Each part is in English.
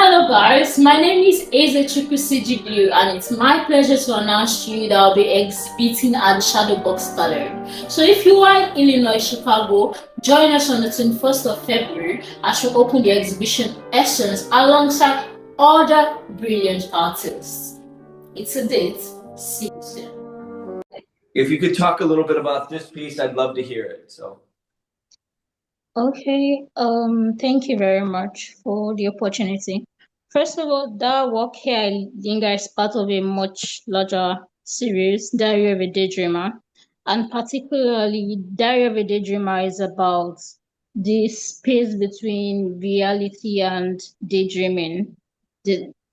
Hello guys, my name is Ezechukwu and it's my pleasure to announce to you that I'll be exhibiting at the ShadowBoxX Gallery. So if you are in Illinois, Chicago, join us on the 21st of February as we open the exhibition Essence alongside other brilliant artists. It's a date. See you soon. If you could talk a little bit about this piece, I'd love to hear it. Okay, thank you very much for the opportunity. First of all, that work here, I Linger, is part of a much larger series, Diary of a Daydreamer. And particularly, Diary of a Daydreamer is about the space between reality and daydreaming.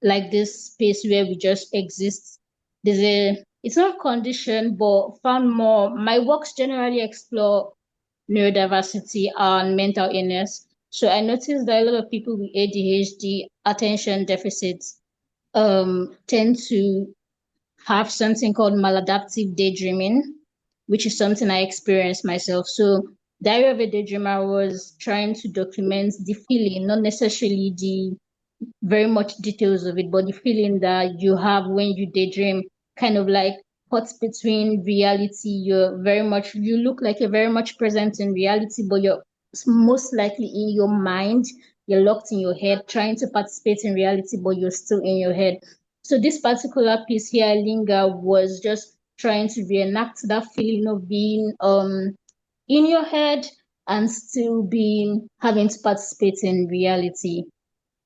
Like this space where we just exist. It's not conditioned, but found more. My works generally explore neurodiversity and mental illness. So I noticed that a lot of people with ADHD, attention deficits, tend to have something called maladaptive daydreaming, which is something I experienced myself. So Diary of a Daydreamer was trying to document the feeling, not necessarily the very much details of it, but the feeling that you have when you daydream, kind of like what's between reality. You look like you're very much present in reality, but you're most likely in your mind. You're locked in your head, trying to participate in reality, but you're still in your head. So this particular piece here, I Linger, was just trying to reenact that feeling of being in your head and still being having to participate in reality.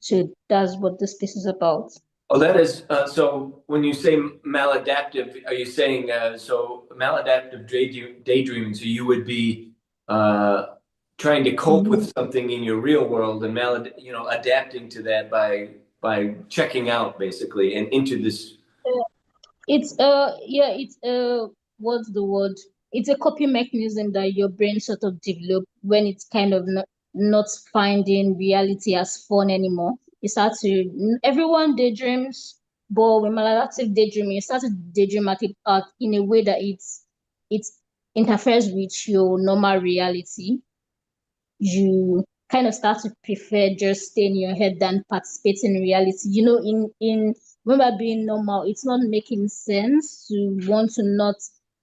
So that's what this piece is about. Oh, that is, so when you say maladaptive, are you saying, so maladaptive daydreaming, so you would be trying to cope with something in your real world and adapting to that by checking out basically and into this. What's the word? It's a coping mechanism that your brain sort of developed when it's kind of not finding reality as fun anymore. You start to, everyone daydreams, but with maladaptive daydreaming, you start to daydream at it in a way that it interferes with your normal reality. You kind of start to prefer just staying in your head than participating in reality. You know, in when we're being normal, it's not making sense to want to not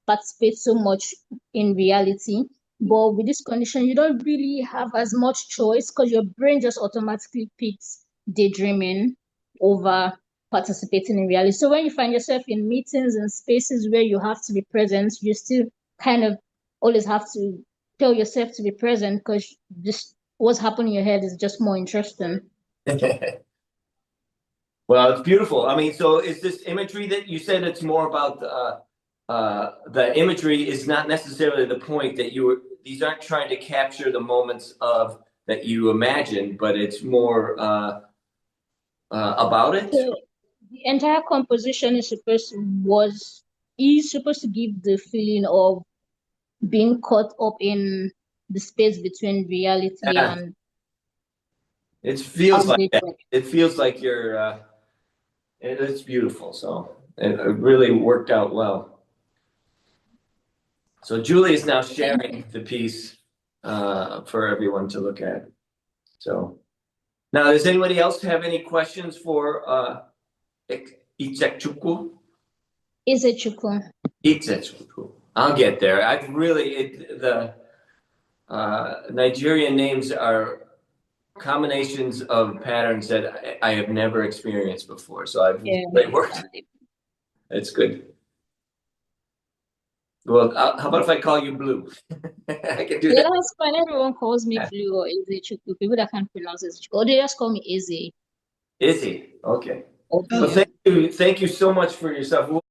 participate so much in reality. But with this condition, you don't really have as much choice because your brain just automatically picks daydreaming over participating in reality. So when you find yourself in meetings and spaces where you have to be present, you still kind of always have to tell yourself to be present because just what's happening in your head is just more interesting. Well, it's beautiful. I mean, so is this imagery that you said it's more about the imagery is not necessarily the point that these aren't trying to capture the moments of that you imagine, but it's more about it? So the entire composition is supposed to give the feeling of being caught up in the space between reality and it feels like that. It feels like you're it's beautiful. So it really worked out well. So Julie is now sharing the piece for everyone to look at. So now, does anybody else have any questions for Ezechukwu? Ezechukwu. I'll get there. The Nigerian names are combinations of patterns that I have never experienced before. So I've really worked. It's good. Well, how about if I call you Blue? I can do that. Yeah, that's fine. Everyone calls me Blue or Ezechukwu. People that can't pronounce Ezechukwu, or they just call me Eze. Izzy, okay. Okay. Well, thank you so much for yourself.